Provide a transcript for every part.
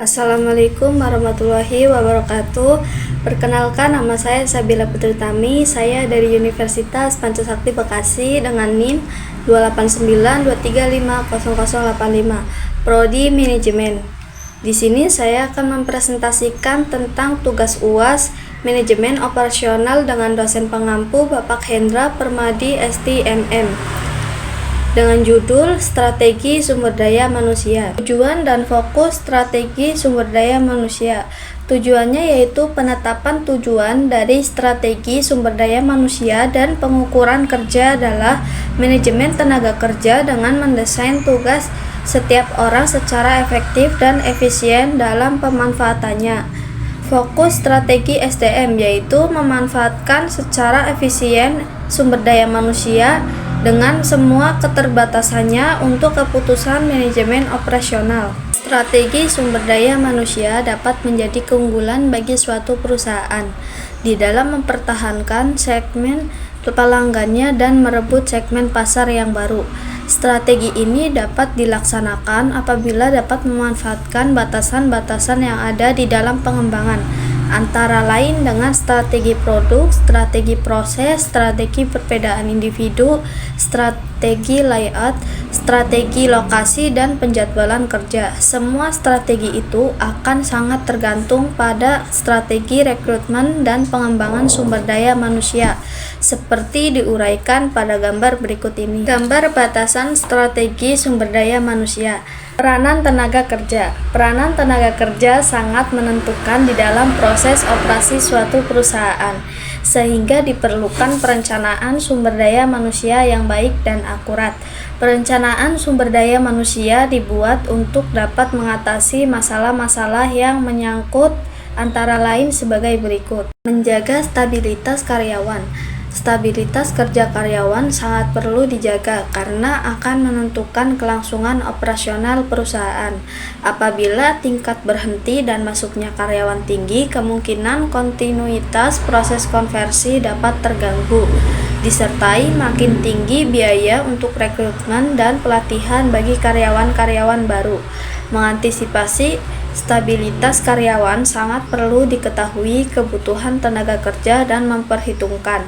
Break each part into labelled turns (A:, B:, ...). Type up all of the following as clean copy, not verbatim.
A: Assalamualaikum warahmatullahi wabarakatuh. Perkenalkan, nama saya Sabila Putri Tami. Saya dari Universitas Pancasakti Bekasi dengan NIM 28923500085, Prodi Manajemen. Di sini saya akan mempresentasikan tentang tugas UAS Manajemen Operasional dengan dosen pengampu Bapak Hendra Permadi STMM. Dengan judul Strategi Sumber Daya Manusia. Tujuan dan fokus strategi sumber daya manusia. Tujuannya yaitu penetapan tujuan dari strategi sumber daya manusia dan pengukuran kerja adalah manajemen tenaga kerja dengan mendesain tugas setiap orang secara efektif dan efisien dalam pemanfaatannya. Fokus strategi SDM yaitu memanfaatkan secara efisien sumber daya manusia dengan semua keterbatasannya untuk keputusan manajemen operasional. Strategi sumber daya manusia dapat menjadi keunggulan bagi suatu perusahaan di dalam mempertahankan segmen pelanggannya dan merebut segmen pasar yang baru. Strategi ini dapat dilaksanakan apabila dapat memanfaatkan batasan-batasan yang ada di dalam pengembangan, antara lain dengan strategi produk, strategi proses, strategi perbedaan individu, strategi layout, strategi lokasi, dan penjadwalan kerja. Semua strategi itu akan sangat tergantung pada strategi rekrutmen dan pengembangan sumber daya manusia, seperti diuraikan pada gambar berikut ini. Gambar batasan strategi sumber daya manusia. Peranan tenaga kerja. Peranan tenaga kerja sangat menentukan di dalam proses operasi suatu perusahaan, sehingga diperlukan perencanaan sumber daya manusia yang baik dan akurat. Perencanaan sumber daya manusia dibuat untuk dapat mengatasi masalah-masalah yang menyangkut antara lain sebagai berikut. Menjaga stabilitas karyawan. Stabilitas kerja karyawan sangat perlu dijaga karena akan menentukan kelangsungan operasional perusahaan. Apabila tingkat berhenti dan masuknya karyawan tinggi, kemungkinan kontinuitas proses konversi dapat terganggu, disertai makin tinggi biaya untuk rekrutmen dan pelatihan bagi karyawan-karyawan baru. Mengantisipasi stabilitas karyawan sangat perlu diketahui kebutuhan tenaga kerja dan memperhitungkan.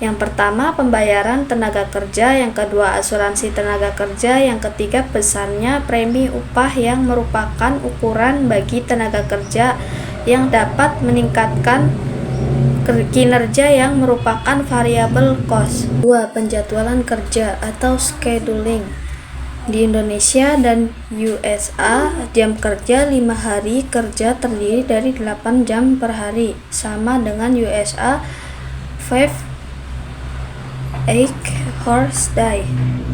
A: Yang pertama, pembayaran tenaga kerja. Yang kedua, asuransi tenaga kerja. Yang ketiga, pesannya premi upah yang merupakan ukuran bagi tenaga kerja yang dapat meningkatkan kinerja yang merupakan variable cost. 2. Penjadwalan kerja atau scheduling. Di Indonesia dan USA, jam kerja 5 hari kerja terdiri dari 8 jam per hari, sama dengan USA 8-hour day.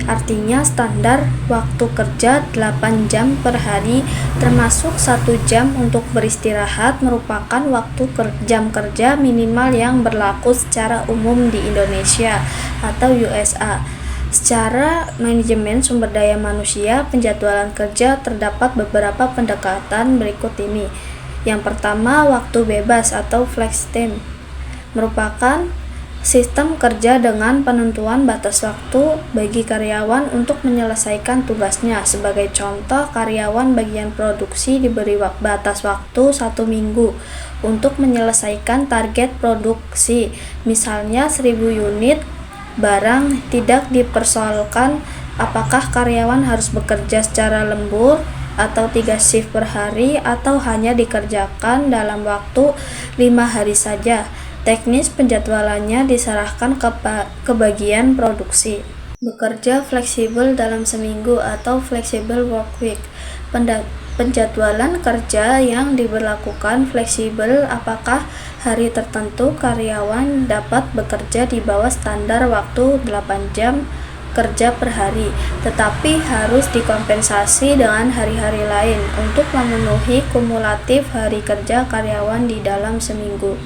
A: Artinya standar waktu kerja 8 jam per hari, termasuk 1 jam untuk beristirahat, merupakan waktu jam kerja minimal yang berlaku secara umum di Indonesia atau USA. Secara manajemen sumber daya manusia, penjadwalan kerja terdapat beberapa pendekatan berikut ini. Yang pertama, waktu bebas atau flex time merupakan sistem kerja dengan penentuan batas waktu bagi karyawan untuk menyelesaikan tugasnya. Sebagai contoh, karyawan bagian produksi diberi batas waktu 1 minggu untuk menyelesaikan target produksi, misalnya 1000 unit barang. Tidak dipersoalkan apakah karyawan harus bekerja secara lembur atau 3 shift per hari atau hanya dikerjakan dalam waktu 5 hari saja. Teknis penjadwalannya diserahkan ke bagian produksi. Bekerja fleksibel dalam seminggu atau flexible work week. Penjadwalan kerja yang diberlakukan fleksibel, apakah hari tertentu karyawan dapat bekerja di bawah standar waktu 8 jam kerja per hari, tetapi harus dikompensasi dengan hari-hari lain untuk memenuhi kumulatif hari kerja karyawan di dalam seminggu.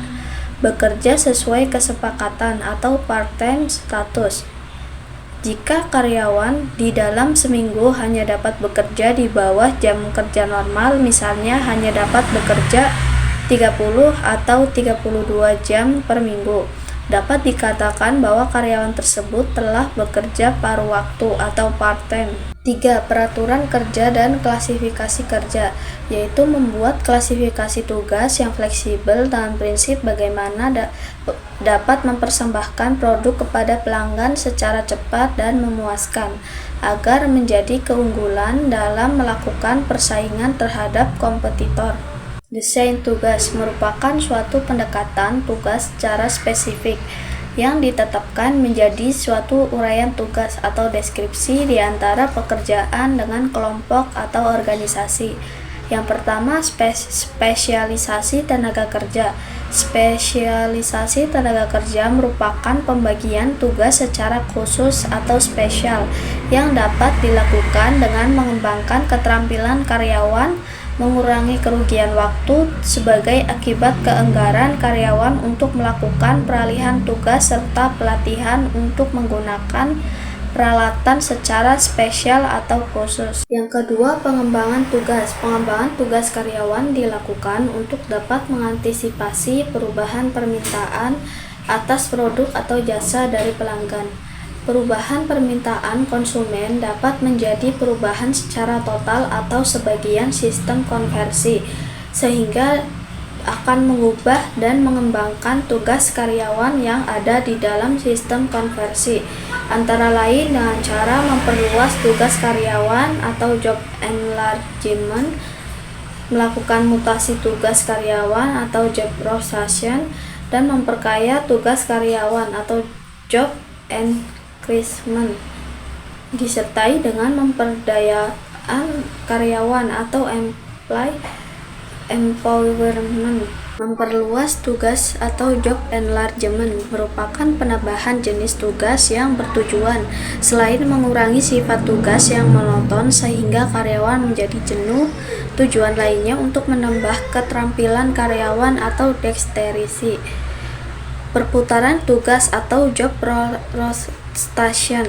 A: Bekerja sesuai kesepakatan atau part-time status. Jika karyawan di dalam seminggu hanya dapat bekerja di bawah jam kerja normal, misalnya hanya dapat bekerja 30 atau 32 jam per minggu, dapat dikatakan bahwa karyawan tersebut telah bekerja paruh waktu atau part-time. 3. Peraturan kerja dan klasifikasi kerja, yaitu membuat klasifikasi tugas yang fleksibel dengan prinsip bagaimana dapat mempersembahkan produk kepada pelanggan secara cepat dan memuaskan, agar menjadi keunggulan dalam melakukan persaingan terhadap kompetitor. Desain tugas merupakan suatu pendekatan tugas secara spesifik yang ditetapkan menjadi suatu uraian tugas atau deskripsi di antara pekerjaan dengan kelompok atau organisasi. Yang pertama, spesialisasi tenaga kerja. Spesialisasi tenaga kerja merupakan pembagian tugas secara khusus atau spesial yang dapat dilakukan dengan mengembangkan keterampilan karyawan, mengurangi kerugian waktu sebagai akibat keenggaran karyawan untuk melakukan peralihan tugas serta pelatihan untuk menggunakan peralatan secara spesial atau khusus. Yang kedua, pengembangan tugas. Pengembangan tugas karyawan dilakukan untuk dapat mengantisipasi perubahan permintaan atas produk atau jasa dari pelanggan. Perubahan permintaan konsumen dapat menjadi perubahan secara total atau sebagian sistem konversi, sehingga akan mengubah dan mengembangkan tugas karyawan yang ada di dalam sistem konversi, antara lain dengan cara memperluas tugas karyawan atau job enlargement, melakukan mutasi tugas karyawan atau job rotation, dan memperkaya tugas karyawan atau job increasement, disertai dengan memperdayaan karyawan atau employee empowerment. Memperluas tugas atau job enlargement merupakan penambahan jenis tugas yang bertujuan selain mengurangi sifat tugas yang monoton sehingga karyawan menjadi jenuh. Tujuan lainnya untuk menambah keterampilan karyawan atau dexterity. Perputaran tugas atau job rotation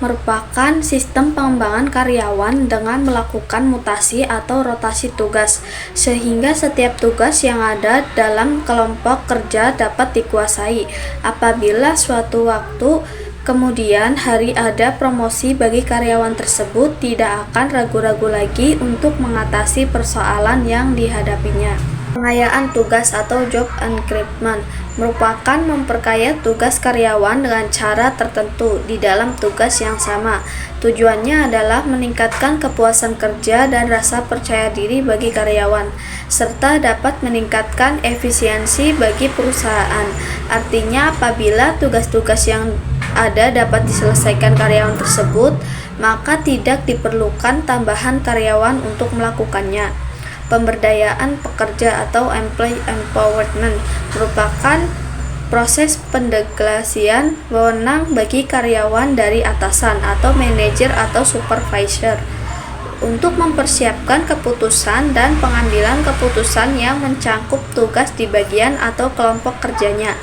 A: merupakan sistem pengembangan karyawan dengan melakukan mutasi atau rotasi tugas, sehingga setiap tugas yang ada dalam kelompok kerja dapat dikuasai. Apabila suatu waktu kemudian hari ada promosi bagi karyawan tersebut, tidak akan ragu-ragu lagi untuk mengatasi persoalan yang dihadapinya. Pengayaan tugas atau job increment merupakan memperkaya tugas karyawan dengan cara tertentu di dalam tugas yang sama. Tujuannya adalah meningkatkan kepuasan kerja dan rasa percaya diri bagi karyawan, serta dapat meningkatkan efisiensi bagi perusahaan. Artinya, apabila tugas-tugas yang ada dapat diselesaikan karyawan tersebut, maka tidak diperlukan tambahan karyawan untuk melakukannya. Pemberdayaan pekerja atau employee empowerment merupakan proses pendelegasian wewenang bagi karyawan dari atasan atau manajer atau supervisor untuk mempersiapkan keputusan dan pengambilan keputusan yang mencangkup tugas di bagian atau kelompok kerjanya.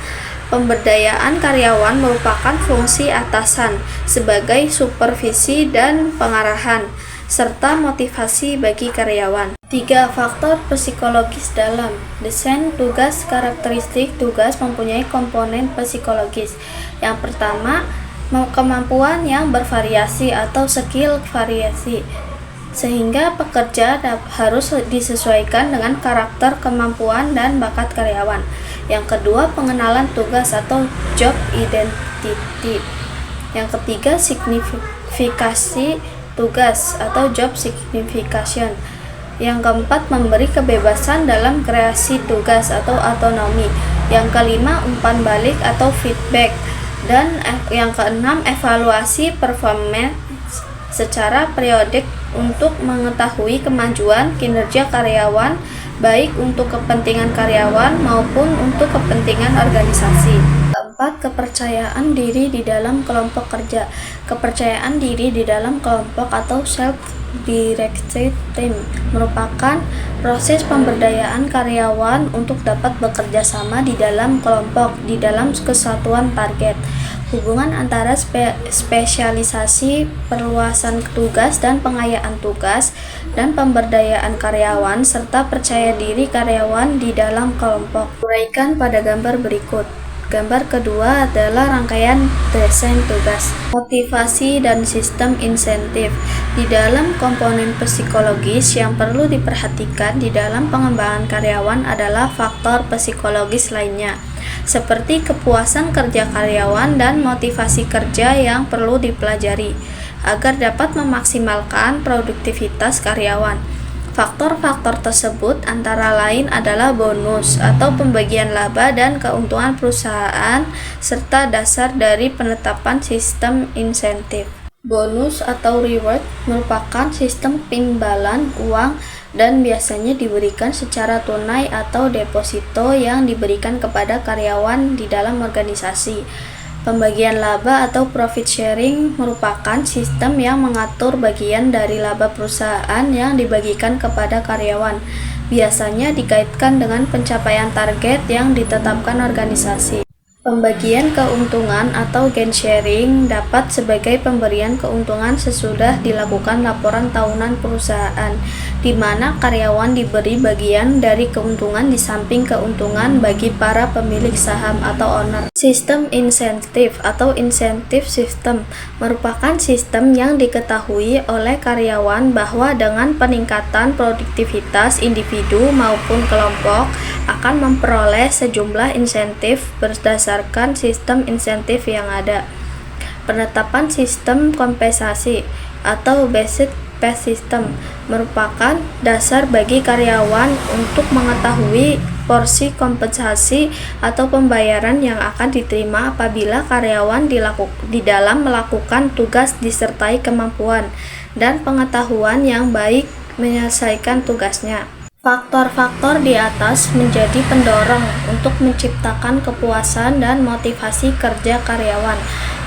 A: Pemberdayaan karyawan merupakan fungsi atasan sebagai supervisi dan pengarahan, serta motivasi bagi karyawan. 3. Faktor psikologis dalam desain tugas. Karakteristik tugas mempunyai komponen psikologis. Yang pertama, kemampuan yang bervariasi atau skill variasi, sehingga pekerja harus disesuaikan dengan karakter, kemampuan, dan bakat karyawan. Yang kedua, pengenalan tugas atau job identity. Yang ketiga, signifikasi tugas atau job signification. Yang keempat, memberi kebebasan dalam kreasi tugas atau autonomi. Yang kelima, umpan balik atau feedback. Dan yang keenam, evaluasi performance secara periodik untuk mengetahui kemajuan kinerja karyawan, baik untuk kepentingan karyawan maupun untuk kepentingan organisasi. Keempat, kepercayaan diri di dalam kelompok kerja. Kepercayaan diri di dalam kelompok atau self-directed team merupakan proses pemberdayaan karyawan untuk dapat bekerja sama di dalam kelompok, di dalam kesatuan target. Hubungan antara spesialisasi, perluasan tugas dan pengayaan tugas, dan pemberdayaan karyawan, serta percaya diri karyawan di dalam kelompok. Uraikan pada gambar berikut. Gambar kedua adalah rangkaian desain tugas, motivasi dan sistem insentif. Di dalam komponen psikologis yang perlu diperhatikan di dalam pengembangan karyawan adalah faktor psikologis lainnya, seperti kepuasan kerja karyawan dan motivasi kerja yang perlu dipelajari, agar dapat memaksimalkan produktivitas karyawan. Faktor-faktor tersebut antara lain adalah bonus atau pembagian laba dan keuntungan perusahaan serta dasar dari penetapan sistem insentif. Bonus atau reward merupakan sistem imbalan uang dan biasanya diberikan secara tunai atau deposito yang diberikan kepada karyawan di dalam organisasi. Pembagian laba atau profit sharing merupakan sistem yang mengatur bagian dari laba perusahaan yang dibagikan kepada karyawan. Biasanya dikaitkan dengan pencapaian target yang ditetapkan organisasi. Pembagian keuntungan atau gain sharing dapat sebagai pemberian keuntungan sesudah dilakukan laporan tahunan perusahaan, di mana karyawan diberi bagian dari keuntungan di samping keuntungan bagi para pemilik saham atau owner. Sistem insentif atau insentif system merupakan sistem yang diketahui oleh karyawan bahwa dengan peningkatan produktivitas individu maupun kelompok akan memperoleh sejumlah insentif berdasarkan sistem insentif yang ada. Penetapan sistem kompensasi atau basic pay system merupakan dasar bagi karyawan untuk mengetahui porsi kompensasi atau pembayaran yang akan diterima apabila karyawan di dalam melakukan tugas disertai kemampuan dan pengetahuan yang baik menyelesaikan tugasnya. Faktor-faktor di atas menjadi pendorong untuk menciptakan kepuasan dan motivasi kerja karyawan.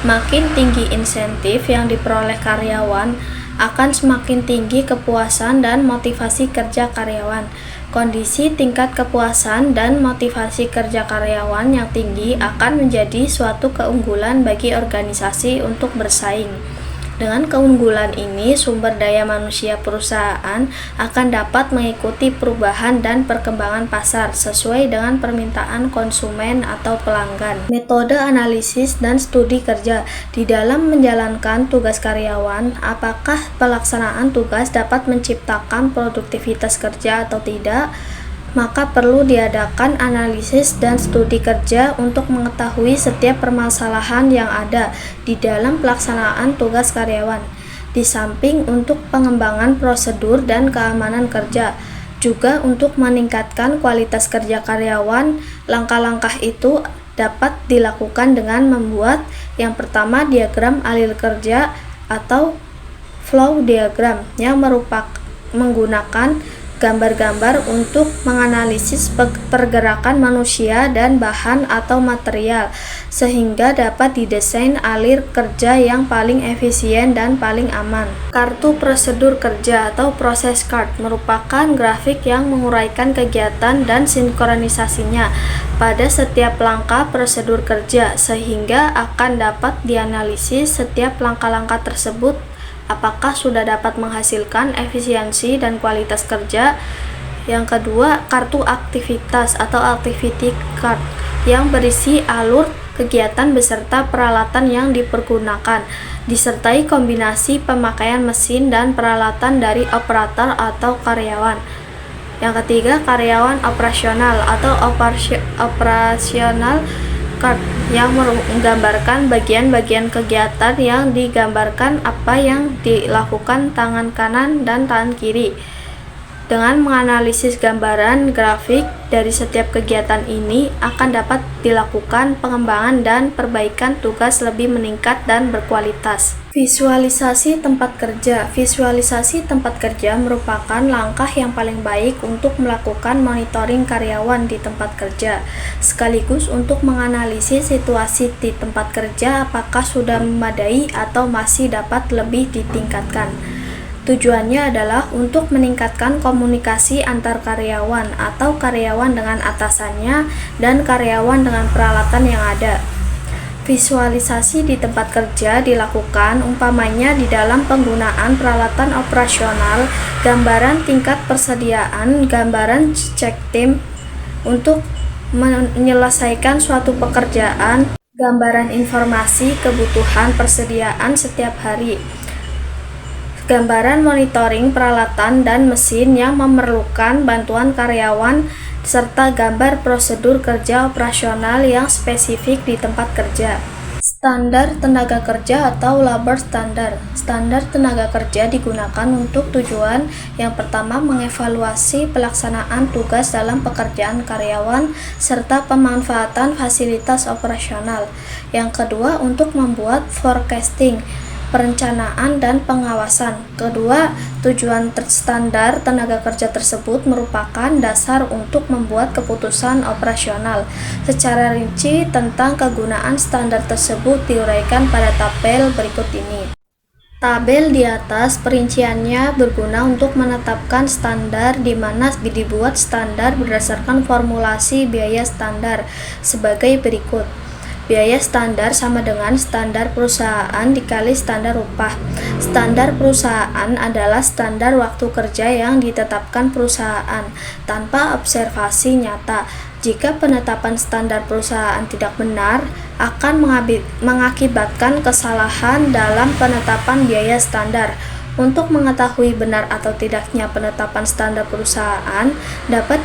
A: Makin tinggi insentif yang diperoleh karyawan, akan semakin tinggi kepuasan dan motivasi kerja karyawan. Kondisi tingkat kepuasan dan motivasi kerja karyawan yang tinggi akan menjadi suatu keunggulan bagi organisasi untuk bersaing. Dengan keunggulan ini, sumber daya manusia perusahaan akan dapat mengikuti perubahan dan perkembangan pasar sesuai dengan permintaan konsumen atau pelanggan. Metode analisis dan studi kerja di dalam menjalankan tugas karyawan, apakah pelaksanaan tugas dapat menciptakan produktivitas kerja atau tidak? Maka perlu diadakan analisis dan studi kerja untuk mengetahui setiap permasalahan yang ada di dalam pelaksanaan tugas karyawan. Di samping untuk pengembangan prosedur dan keamanan kerja, juga untuk meningkatkan kualitas kerja karyawan, langkah-langkah itu dapat dilakukan dengan membuat yang pertama diagram alir kerja atau flow diagram yang menggunakan gambar-gambar untuk menganalisis pergerakan manusia dan bahan atau material sehingga dapat didesain alir kerja yang paling efisien dan paling aman. Kartu prosedur kerja atau process card merupakan grafik yang menguraikan kegiatan dan sinkronisasinya pada setiap langkah prosedur kerja sehingga akan dapat dianalisis setiap langkah-langkah tersebut apakah sudah dapat menghasilkan efisiensi dan kualitas kerja. Yang kedua, kartu aktivitas atau activity card yang berisi alur kegiatan beserta peralatan yang dipergunakan, disertai kombinasi pemakaian mesin dan peralatan dari operator atau karyawan. Yang ketiga, karyawan operasional atau operasional card yang menggambarkan bagian-bagian kegiatan yang digambarkan apa yang dilakukan tangan kanan dan tangan kiri. Dengan menganalisis gambaran grafik dari setiap kegiatan ini akan dapat dilakukan pengembangan dan perbaikan tugas lebih meningkat dan berkualitas. Visualisasi tempat kerja. Visualisasi tempat kerja merupakan langkah yang paling baik untuk melakukan monitoring karyawan di tempat kerja, sekaligus untuk menganalisis situasi di tempat kerja apakah sudah memadai atau masih dapat lebih ditingkatkan. Tujuannya adalah untuk meningkatkan komunikasi antar karyawan atau karyawan dengan atasannya dan karyawan dengan peralatan yang ada. Visualisasi di tempat kerja dilakukan umpamanya di dalam penggunaan peralatan operasional, gambaran tingkat persediaan, gambaran check tim untuk menyelesaikan suatu pekerjaan, gambaran informasi kebutuhan persediaan setiap hari, gambaran monitoring peralatan dan mesin yang memerlukan bantuan karyawan, serta gambar prosedur kerja operasional yang spesifik di tempat kerja. Standar tenaga kerja atau labor standard. Standar tenaga kerja digunakan untuk tujuan yang pertama mengevaluasi pelaksanaan tugas dalam pekerjaan karyawan serta pemanfaatan fasilitas operasional. Yang kedua untuk membuat forecasting, perencanaan dan pengawasan. Kedua, tujuan standar tenaga kerja tersebut merupakan dasar untuk membuat keputusan operasional. Secara rinci tentang kegunaan standar tersebut diuraikan pada tabel berikut ini. Tabel di atas perinciannya berguna untuk menetapkan standar di mana dibuat standar berdasarkan formulasi biaya standar sebagai berikut. Biaya standar sama dengan standar perusahaan dikali standar upah. Standar perusahaan adalah standar waktu kerja yang ditetapkan perusahaan tanpa observasi nyata. Jika penetapan standar perusahaan tidak benar, akan mengakibatkan kesalahan dalam penetapan biaya standar. Untuk mengetahui benar atau tidaknya penetapan standar perusahaan, dapat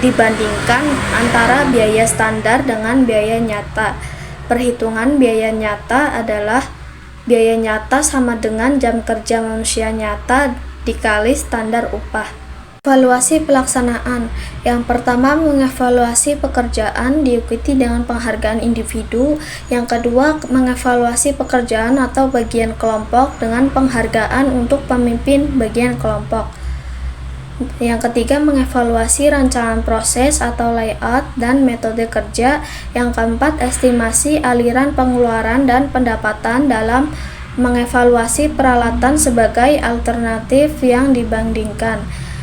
A: dibandingkan antara biaya standar dengan biaya nyata. Perhitungan biaya nyata adalah biaya nyata sama dengan jam kerja manusia nyata dikali standar upah. Evaluasi pelaksanaan. Yang pertama, mengevaluasi pekerjaan diikuti dengan penghargaan individu. Yang kedua, mengevaluasi pekerjaan atau bagian kelompok dengan penghargaan untuk pemimpin bagian kelompok. Yang ketiga, mengevaluasi rancangan proses atau layout dan metode kerja. Yang keempat, estimasi aliran pengeluaran dan pendapatan dalam mengevaluasi peralatan sebagai alternatif yang dibandingkan.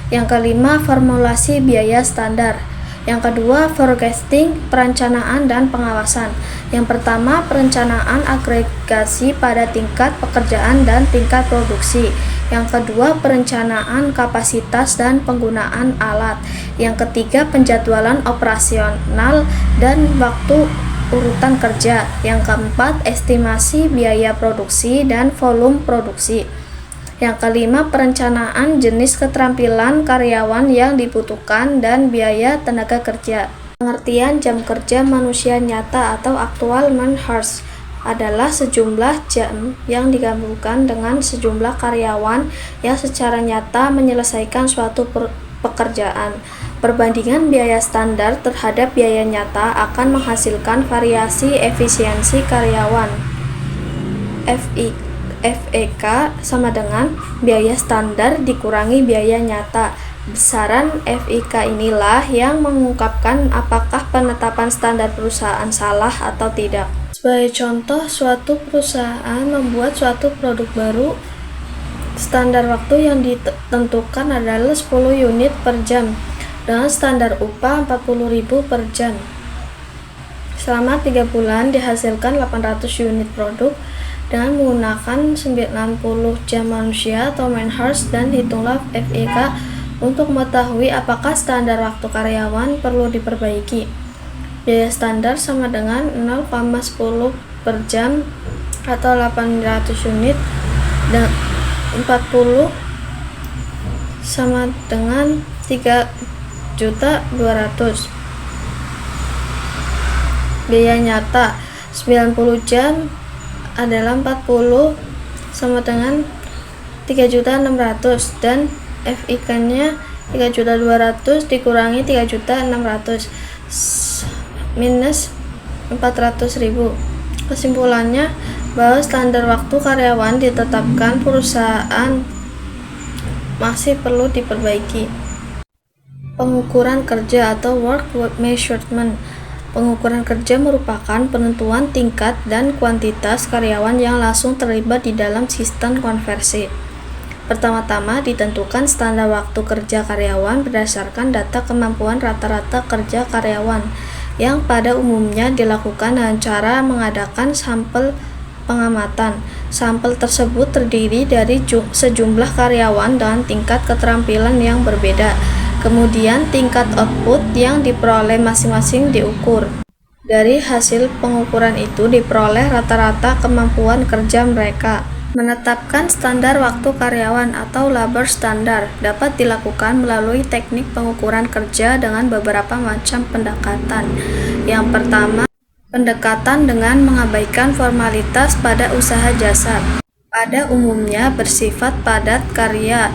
A: Yang kelima, formulasi biaya standar. Yang kedua, forecasting, perencanaan dan pengawasan. Yang pertama, perencanaan agregasi pada tingkat pekerjaan dan tingkat produksi. Yang kedua, perencanaan kapasitas dan penggunaan alat. Yang ketiga, penjadwalan operasional dan waktu urutan kerja. Yang keempat, estimasi biaya produksi dan volume produksi. Yang kelima, perencanaan jenis keterampilan karyawan yang dibutuhkan dan biaya tenaga kerja. Pengertian jam kerja manusia nyata atau actual man hours adalah sejumlah jam yang digabungkan dengan sejumlah karyawan yang secara nyata menyelesaikan suatu pekerjaan. Perbandingan biaya standar terhadap biaya nyata akan menghasilkan variasi efisiensi karyawan. FEK sama dengan biaya standar dikurangi biaya nyata. Besaran FEK inilah yang mengungkapkan apakah penetapan standar perusahaan salah atau tidak. Sebagai contoh, suatu perusahaan membuat suatu produk baru. Standar waktu yang ditentukan adalah 10 unit per jam dengan standar upah 40.000 per jam. Selama 3 bulan dihasilkan 800 unit produk dengan menggunakan 90 jam manusia atau man hours, dan hitunglah FEK untuk mengetahui apakah standar waktu karyawan perlu diperbaiki. Biaya standar sama dengan 0,10 per jam atau 800 unit, dan 40 sama dengan 3.200.000. Biaya nyata 90 jam adalah 40 sama dengan 3.600.000, dan FIK-nya 3.200.000 dikurangi 3.600.000 minus 400.000. Kesimpulannya bahwa standar waktu karyawan ditetapkan perusahaan masih perlu diperbaiki. Pengukuran kerja atau work measurement. Pengukuran kerja merupakan penentuan tingkat dan kuantitas karyawan yang langsung terlibat di dalam sistem konversi. Pertama-tama ditentukan standar waktu kerja karyawan berdasarkan data kemampuan rata-rata kerja karyawan, yang pada umumnya dilakukan dengan cara mengadakan sampel pengamatan. Sampel tersebut terdiri dari sejumlah karyawan dengan tingkat keterampilan yang berbeda. Kemudian tingkat output yang diperoleh masing-masing diukur. Dari hasil pengukuran itu diperoleh rata-rata kemampuan kerja mereka. Menetapkan standar waktu karyawan atau labor standar dapat dilakukan melalui teknik pengukuran kerja dengan beberapa macam pendekatan. Yang pertama, pendekatan dengan mengabaikan formalitas pada usaha jasa. Pada umumnya bersifat padat karya.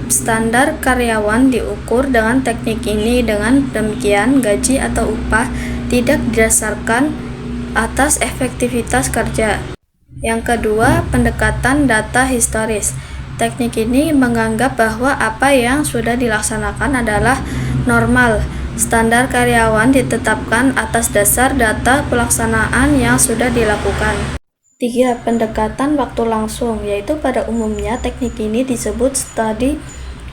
A: Standar karyawan diukur dengan teknik ini. Dengan demikian, gaji atau upah tidak didasarkan atas efektivitas kerja. Yang kedua, pendekatan data historis. Teknik ini menganggap bahwa apa yang sudah dilaksanakan adalah normal. Standar karyawan ditetapkan atas dasar data pelaksanaan yang sudah dilakukan. 3. Pendekatan waktu langsung, yaitu pada umumnya teknik ini disebut studi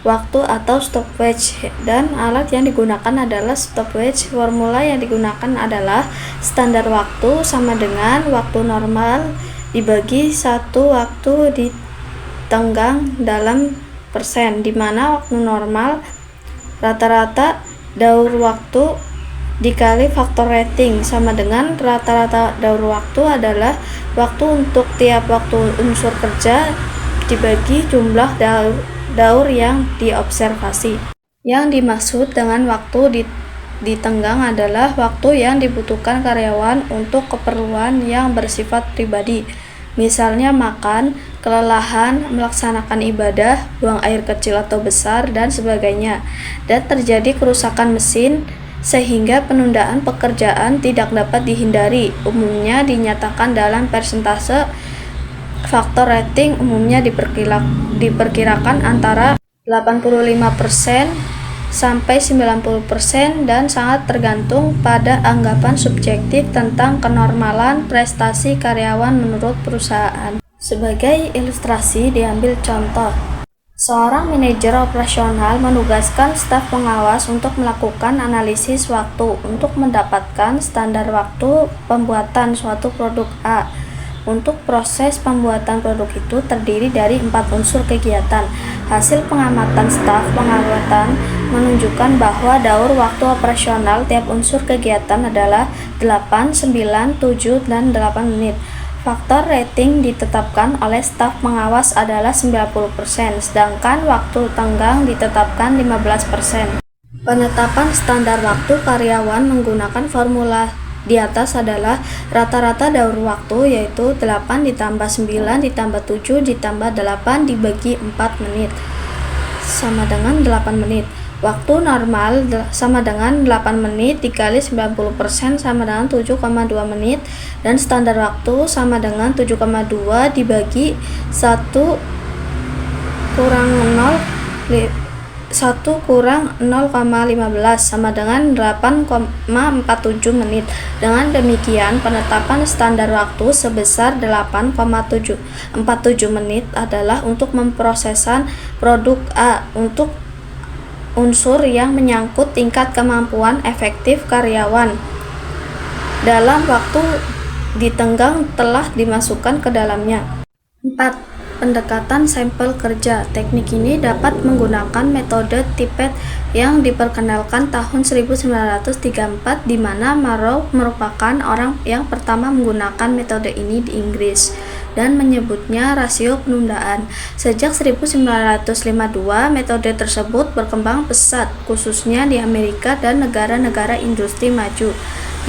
A: waktu atau stopwatch, dan alat yang digunakan adalah stopwatch. Formula yang digunakan adalah standar waktu sama dengan waktu normal dibagi satu waktu ditenggang dalam persen, di mana waktu normal rata-rata daur waktu dikali faktor rating sama dengan rata-rata daur waktu adalah waktu untuk tiap waktu unsur kerja dibagi jumlah daur yang diobservasi. Yang dimaksud dengan waktu ditenggang adalah waktu yang dibutuhkan karyawan untuk keperluan yang bersifat pribadi, misalnya makan, kelelahan, melaksanakan ibadah, buang air kecil atau besar, dan sebagainya, dan terjadi kerusakan mesin sehingga penundaan pekerjaan tidak dapat dihindari. Umumnya dinyatakan dalam persentase. Faktor rating umumnya diperkirakan antara 85% sampai 90% dan sangat tergantung pada anggapan subjektif tentang kenormalan prestasi karyawan menurut perusahaan. Sebagai ilustrasi diambil contoh. Seorang manajer operasional menugaskan staf pengawas untuk melakukan analisis waktu untuk mendapatkan standar waktu pembuatan suatu produk A. Untuk proses pembuatan produk itu terdiri dari 4 unsur kegiatan. Hasil pengamatan staf pengamatan menunjukkan bahwa daur waktu operasional tiap unsur kegiatan adalah 8, 9, 7, dan 8 menit. Faktor rating ditetapkan oleh staf pengawas adalah 90%, sedangkan waktu tenggang ditetapkan 15%. Penetapan standar waktu karyawan menggunakan formula di atas adalah rata-rata daur waktu, yaitu 8 ditambah 9 ditambah 7 ditambah 8 dibagi 4 menit sama dengan 8 menit. Waktu normal sama dengan 8 menit dikali 90% sama dengan 7,2 menit, dan standar waktu sama dengan 7,2 dibagi 1 kurang 0,15 sama dengan 8,47 menit. Dengan demikian, penetapan standar waktu sebesar 8,47 menit adalah untuk memprosesan produk A untuk unsur yang menyangkut tingkat kemampuan efektif karyawan dalam waktu ditenggang telah dimasukkan ke dalamnya. 4. Pendekatan sampel kerja. Teknik ini dapat menggunakan metode Tippett yang diperkenalkan tahun 1934, di mana Marrow merupakan orang yang pertama menggunakan metode ini di Inggris dan menyebutnya rasio penundaan. Sejak 1952, metode tersebut berkembang pesat, khususnya di Amerika dan negara-negara industri maju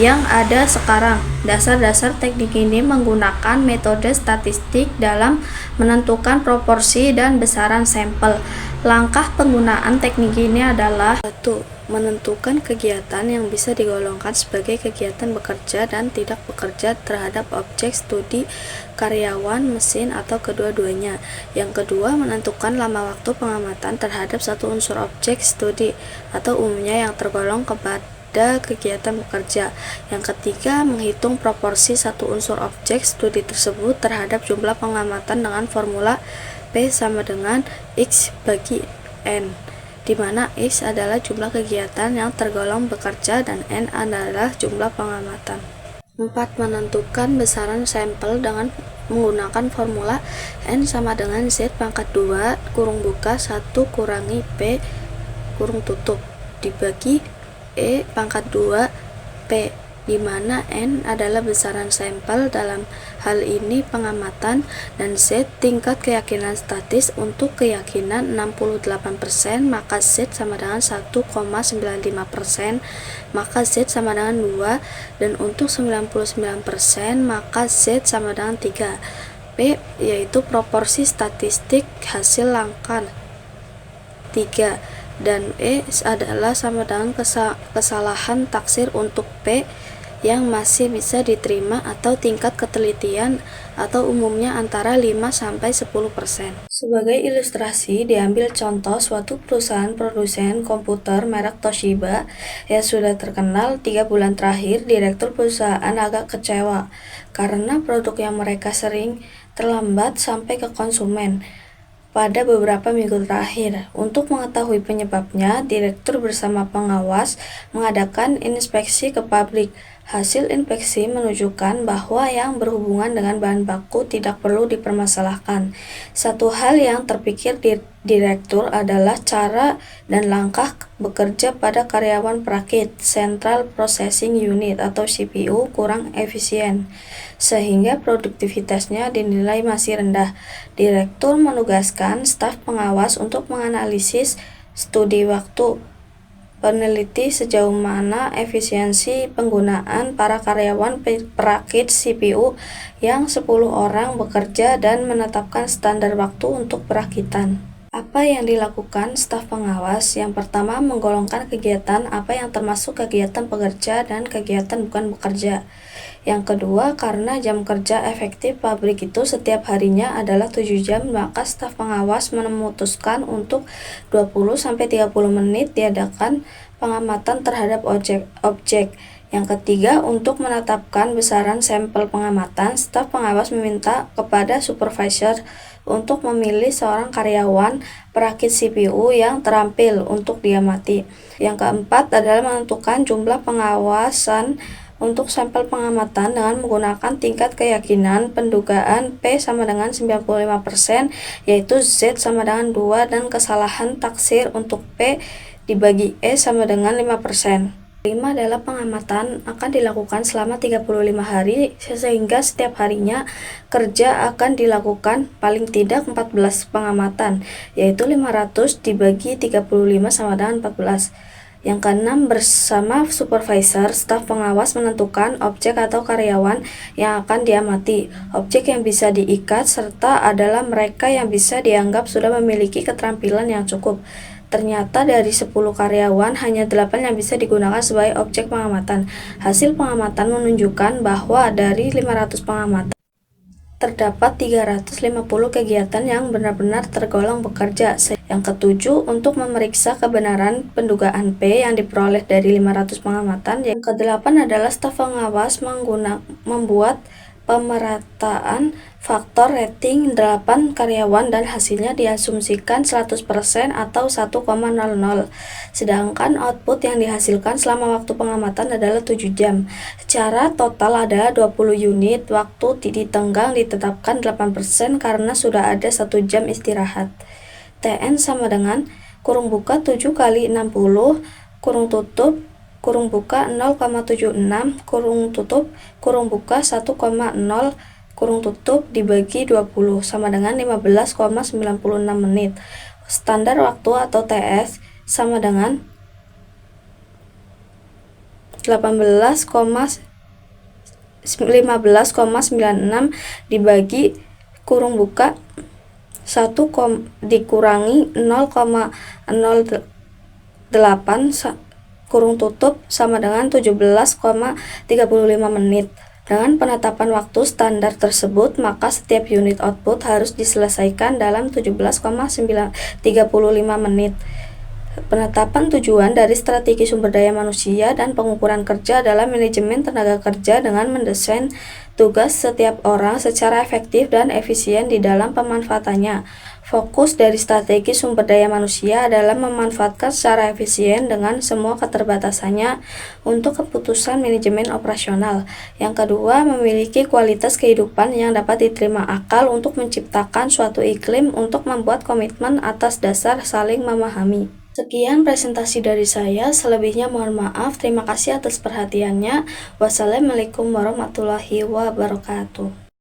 A: yang ada sekarang. Dasar-dasar teknik ini menggunakan metode statistik dalam menentukan proporsi dan besaran sampel. Langkah penggunaan teknik ini adalah: 1. Menentukan kegiatan yang bisa digolongkan sebagai kegiatan bekerja dan tidak bekerja terhadap objek studi karyawan, mesin, atau kedua-duanya. Yang kedua, menentukan lama waktu pengamatan terhadap satu unsur objek studi atau umumnya yang tergolong kepada kegiatan bekerja. Yang ketiga, menghitung proporsi satu unsur objek studi tersebut terhadap jumlah pengamatan dengan formula P sama dengan X bagi N, di mana X adalah jumlah kegiatan yang tergolong bekerja dan N adalah jumlah pengamatan. 4. Menentukan besaran sampel dengan menggunakan formula N sama dengan Z pangkat 2 kurung buka 1 kurangi P kurung tutup dibagi E pangkat 2 P, di mana N adalah besaran sampel dalam hal ini pengamatan, dan Z tingkat keyakinan statis. Untuk keyakinan 68%, maka Z sama dengan 1,95%, maka Z sama dengan 2, dan untuk 99%, maka Z sama dengan 3. P yaitu proporsi statistik hasil langkah 3, dan E adalah sama dengan kesalahan taksir untuk P yang masih bisa diterima atau tingkat ketelitian atau umumnya antara 5-10%. Sebagai ilustrasi, diambil contoh suatu perusahaan produsen komputer merek Toshiba yang sudah terkenal 3 bulan terakhir. Direktur perusahaan agak kecewa karena produk yang mereka sering terlambat sampai ke konsumen pada beberapa minggu terakhir. Untuk mengetahui penyebabnya, direktur bersama pengawas mengadakan inspeksi ke pabrik. Hasil inspeksi menunjukkan bahwa yang berhubungan dengan bahan baku tidak perlu dipermasalahkan. Satu hal yang terpikir direktur adalah cara dan langkah bekerja pada karyawan perakit Central Processing Unit atau CPU kurang efisien, sehingga produktivitasnya dinilai masih rendah. Direktur menugaskan staf pengawas untuk menganalisis studi waktu peneliti sejauh mana efisiensi penggunaan para karyawan perakit CPU yang 10 orang bekerja dan menetapkan standar waktu untuk perakitan. Apa yang dilakukan staf pengawas? Yang pertama, menggolongkan kegiatan apa yang termasuk kegiatan pekerja dan kegiatan bukan bekerja. Yang kedua, karena jam kerja efektif pabrik itu setiap harinya adalah 7 jam, maka staf pengawas memutuskan untuk 20-30 menit diadakan pengamatan terhadap objek. Yang ketiga, untuk menetapkan besaran sampel pengamatan, staf pengawas meminta kepada supervisor untuk memilih seorang karyawan perakit CPU yang terampil untuk diamati. Yang keempat adalah menentukan jumlah pengawasan untuk sampel pengamatan dengan menggunakan tingkat keyakinan pendugaan P sama dengan 95%, yaitu Z sama dengan 2, dan kesalahan taksir untuk P dibagi E sama dengan 5%. 5 adalah pengamatan akan dilakukan selama 35 hari, sehingga setiap harinya kerja akan dilakukan paling tidak 14 pengamatan, yaitu 500 dibagi 35 sama dengan 14. Yang keenam, bersama supervisor, staf pengawas menentukan objek atau karyawan yang akan diamati. Objek yang bisa diikat serta adalah mereka yang bisa dianggap sudah memiliki keterampilan yang cukup. Ternyata dari 10 karyawan, hanya 8 yang bisa digunakan sebagai objek pengamatan. Hasil pengamatan menunjukkan bahwa dari 500 pengamatan, terdapat 350 kegiatan yang benar-benar tergolong bekerja. Yang ketujuh, untuk memeriksa kebenaran pendugaan P yang diperoleh dari 500 pengamatan. Yang kedelapan adalah staf pengawas membuat pemerataan faktor rating 8 karyawan dan hasilnya diasumsikan 100% atau 1,00, sedangkan output yang dihasilkan selama waktu pengamatan adalah 7 jam. Secara total adalah 20 unit. Waktu ditenggang ditetapkan 8% karena sudah ada 1 jam istirahat. TN sama dengan kurung buka 7 kali 60 kurung tutup kurung buka 0,76 kurung tutup kurung buka 1,0 kurung tutup dibagi 20 sama dengan 15,96 menit. Standar waktu atau TS sama dengan 15,96 dibagi kurung buka 1 dikurangi 0,08 kurung tutup sama dengan 17,35 menit. Dengan penetapan waktu standar tersebut, maka setiap unit output harus diselesaikan dalam 17,35 menit. Penetapan tujuan dari strategi sumber daya manusia dan pengukuran kerja adalah manajemen tenaga kerja dengan mendesain tugas setiap orang secara efektif dan efisien di dalam pemanfaatannya. Fokus dari strategi sumber daya manusia adalah memanfaatkan secara efisien dengan semua keterbatasannya untuk keputusan manajemen operasional. Yang kedua, memiliki kualitas kehidupan yang dapat diterima akal untuk menciptakan suatu iklim untuk membuat komitmen atas dasar saling memahami. Sekian presentasi dari saya, selebihnya mohon maaf. Terima kasih atas perhatiannya. Wassalamualaikum warahmatullahi wabarakatuh.